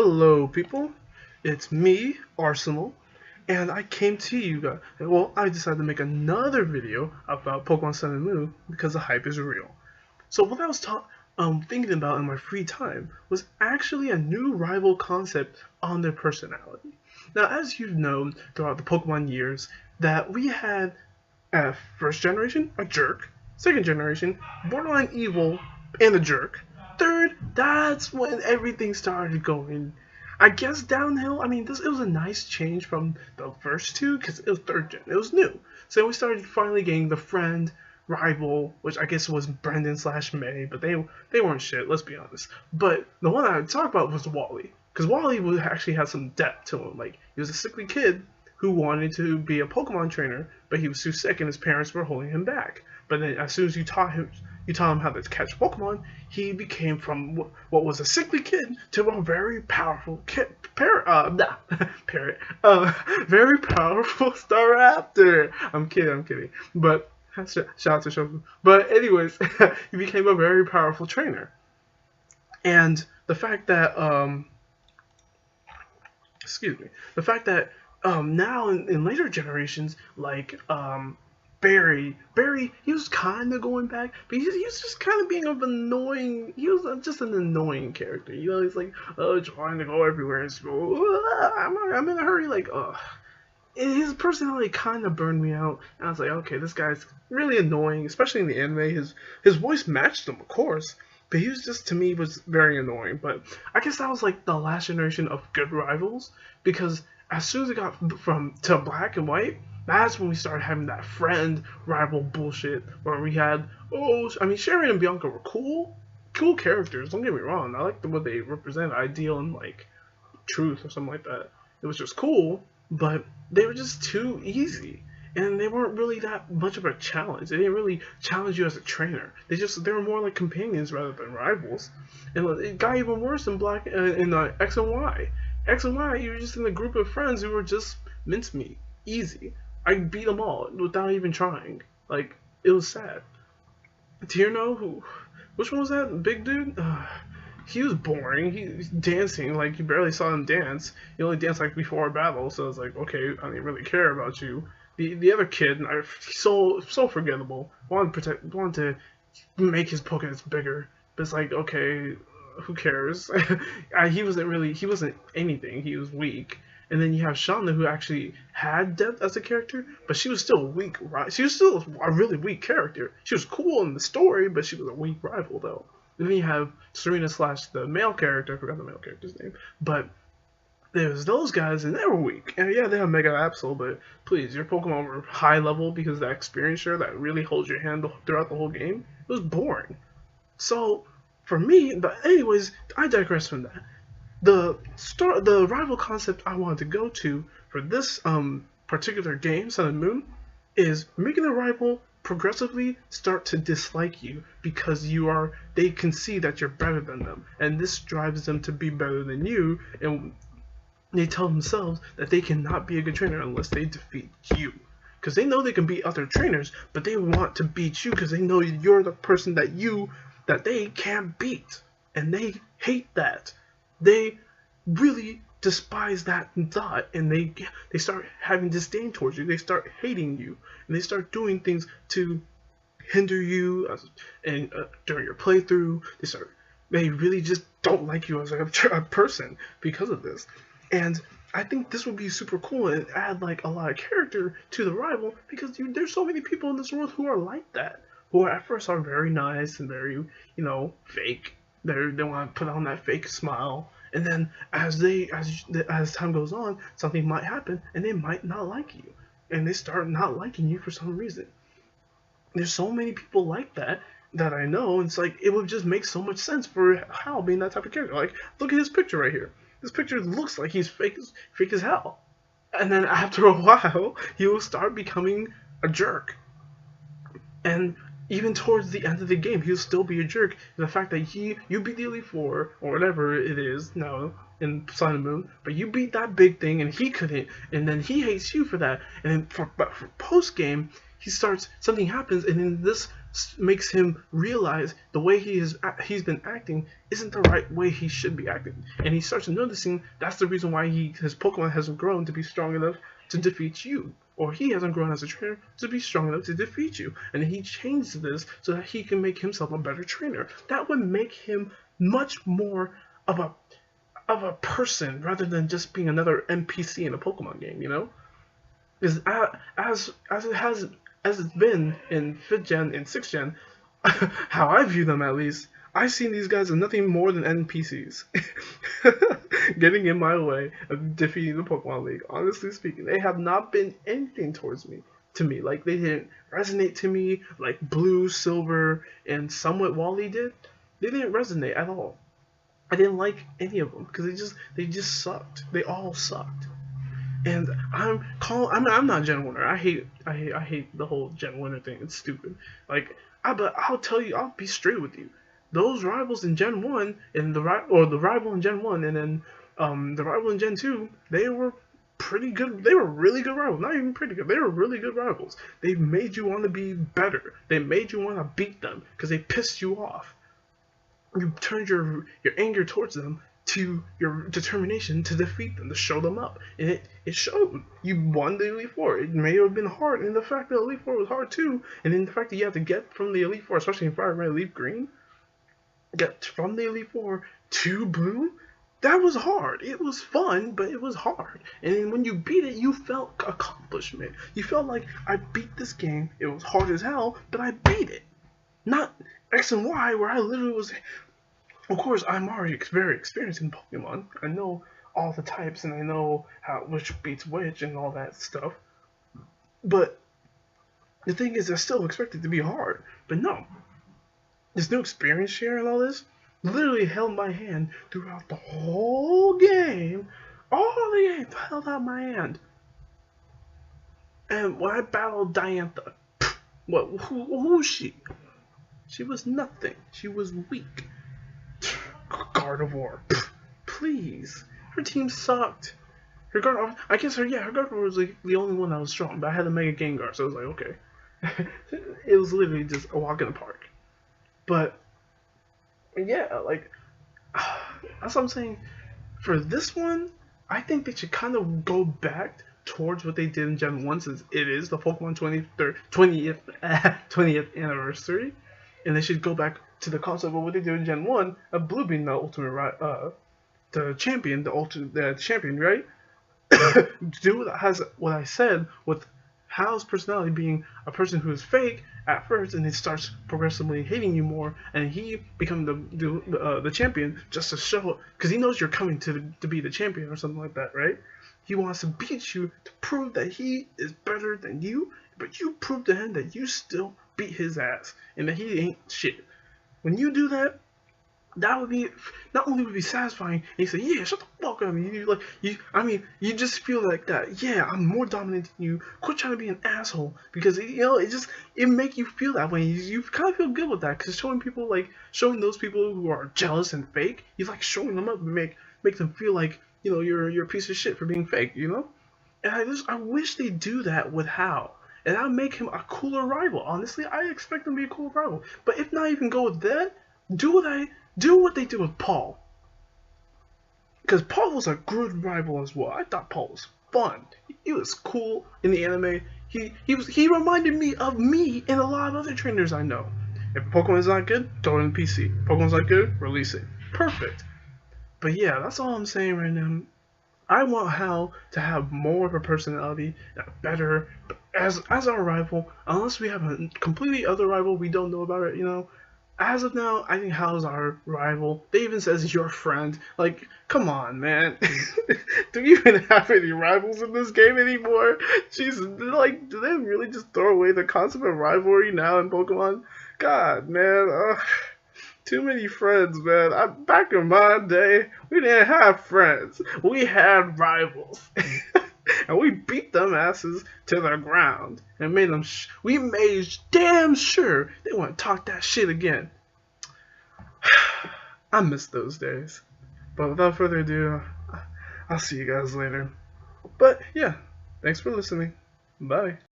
Hello, people. It's me, Arsenal, and I came to you guys. Well, I decided to make another video about Pokemon Sun and Moon because the hype is real. So what I was thinking about in my free time was actually a new rival concept on their personality. Now, as you've known throughout the Pokemon years, that we had first generation, a jerk, second generation, borderline evil, and a jerk. Third, that's when everything started going, I guess, downhill. I mean, it was a nice change from the first two because it was third gen. It was new. So we started finally getting the friend, rival, which I guess was Brendan / May, but they weren't shit, let's be honest. But the one I would talk about was Wally, because Wally actually had some depth to him. Like, he was a sickly kid who wanted to be a Pokemon trainer, but he was too sick and his parents were holding him back. But then as soon as you taught him how to catch Pokemon, he became from what was a sickly kid to a very powerful parrot, very powerful Staraptor. I'm kidding. But shout out to Shoku. But anyways, he became a very powerful trainer. And the fact that now in later generations, like Barry, he was kind of going back, but he was just kind of being annoying. He was just an annoying character. You know, he's like, trying to go everywhere and I'm in a hurry. Like, his personality kind of burned me out. And I was like, okay, this guy's really annoying, especially in the anime. His voice matched him, of course, but he was just, to me, was very annoying. But I guess that was like the last generation of good rivals, because as soon as it got to black and white, that's when we started having that friend rival bullshit where we had, Sherry and Bianca were cool characters, don't get me wrong. I liked what they represent, ideal and like truth or something like that. It was just cool, but they were just too easy. And they weren't really that much of a challenge. They didn't really challenge you as a trainer. They were more like companions rather than rivals. And it got even worse in Black in X and Y. X and Y, you were just in a group of friends who were just mincemeat, easy. I beat them all without even trying. Like, it was sad. Tierno, which one was that? Big dude? He was boring. He was dancing, like, you barely saw him dance. He only danced, like, before a battle, so I was like, okay, I didn't really care about you. The other kid, so forgettable. Wanted to make his Pokédex bigger, but it's like, okay, who cares? He wasn't anything. He was weak. And then you have Shauna, who actually had depth as a character, but she was still weak, right? She was still a really weak character. She was cool in the story, but she was a weak rival, though. And then you have Serena / the male character, I forgot the male character's name, but there's those guys, and they were weak. And yeah, they have Mega Absol, but please, your Pokemon were high level because that experience share that really holds your hand throughout the whole game, it was boring. So, for me, but anyways, I digress from that. The rival concept I wanted to go to for this particular game, Sun and Moon, is making a rival progressively start to dislike you because they can see that you're better than them, and this drives them to be better than you, and they tell themselves that they cannot be a good trainer unless they defeat you. Because they know they can beat other trainers, but they want to beat you because they know you're the person that they can't beat. And they hate that. They really despise that thought, and they start having disdain towards you. They start hating you, and they start doing things to hinder you during your playthrough. They really just don't like you as a person because of this. And I think this would be super cool and add like a lot of character to the rival, because there's so many people in this world who are like that, who at first are very nice and very, fake. They want to put on that fake smile, and then as time goes on, something might happen and they might not like you, and they start not liking you for some reason. There's so many people like that I know, and it's like it would just make so much sense for Hal being that type of character. Like, look at his picture right here. This picture looks like he's fake as hell. And then after a while, he will start becoming a jerk. And even towards the end of the game, he'll still be a jerk. The fact that you beat the Elite Four, or whatever it is now in Sun and Moon, but you beat that big thing and he couldn't, and then he hates you for that. And then for post-game, something happens, and then this makes him realize the way he's been acting isn't the right way he should be acting, and he starts noticing that's the reason why his Pokemon hasn't grown to be strong enough to defeat you, or he hasn't grown as a trainer to be strong enough to defeat you, and he changes this so that he can make himself a better trainer. That would make him much more of a person rather than just being another NPC in a Pokemon game, you know? Because as it's been in 5th gen and 6th gen, how I view them at least, I've seen these guys as nothing more than NPCs. Getting in my way of defeating the Pokemon League. Honestly speaking, they have not been anything to me. Like, they didn't resonate to me like Blue, Silver, and somewhat Wally did. They didn't resonate at all. I didn't like any of them because they just sucked. They all sucked. And I'm not Gen 1er. I hate the whole Gen 1er thing. It's stupid. Like, but I'll tell you, I'll be straight with you. Those rivals in Gen 1 and the rival in Gen 1 and then the rival in Gen 2, they were pretty good. They were really good rivals. Not even pretty good. They were really good rivals. They made you want to be better. They made you want to beat them because they pissed you off. You turned your anger towards them to your determination to defeat them, to show them up. And it showed. You won the Elite Four. It may have been hard, and the fact that Elite Four was hard too, and then the fact that you have to get from the Elite Four, especially in Fire Red, Leaf Green, get from the Elite Four to Blue, that was hard. It was fun, but it was hard. And then when you beat it, you felt accomplishment. You felt like, I beat this game. It was hard as hell, but I beat it. Not X and Y, where I literally was... Of course, I'm already very experienced in Pokemon. I know all the types, and I know which beats which and all that stuff. But the thing is, I still expect it to be hard. But no. This new experience share and all this literally held my hand throughout the whole game. All the game held out my hand. And when I battled Diantha, who was she? She was nothing. She was weak. Gardevoir, please. Her team sucked. Her Gardevoir was like the only one that was strong, but I had a Mega Gengar, so I was like, okay. It was literally just a walk in the park. But yeah, like that's what I'm saying. For this one, I think they should kind of go back towards what they did in Gen 1, since it is the Pokemon 20th anniversary, and they should go back to the concept of what they did in Gen 1 of Blue being the ultimate the champion, right? Do what I said with Hal's personality being a person who is fake at first, and he starts progressively hating you more, and he becomes the champion just to show, because he knows you're coming to be the champion or something like that, right? He wants to beat you to prove that he is better than you, but you prove to him that you still beat his ass and that he ain't shit. When you do that, that would be, not only would it be satisfying, and you say, yeah, shut the fuck up. You just feel like that. Yeah, I'm more dominant than you. Quit trying to be an asshole, because it make you feel that way. You kind of feel good with that, because showing those people who are jealous and fake, you like showing them up and make them feel like, you're a piece of shit for being fake, And I wish they do that with Hal. And that would make him a cooler rival. Honestly, I expect him to be a cooler rival. But if not even go with that, do what they did with Paul. Because Paul was a good rival as well. I thought Paul was fun. He was cool in the anime. He reminded me of me and a lot of other trainers I know. If Pokemon is not good, throw it in the PC. If Pokemon's not good, release it. Perfect. But yeah, that's all I'm saying right now. I want Hal to have more of a personality, better, as our rival, unless we have a completely other rival we don't know about it, As of now, I think Hal's our rival. They even says your friend. Like, come on, man. Do you even have any rivals in this game anymore? Jesus, do they really just throw away the concept of rivalry now in Pokemon? God, man. Too many friends, man. Back in my day, we didn't have friends. We had rivals. And we beat them asses to the ground. And we made damn sure they wouldn't talk that shit again. I miss those days. But without further ado, I'll see you guys later. But yeah, thanks for listening. Bye.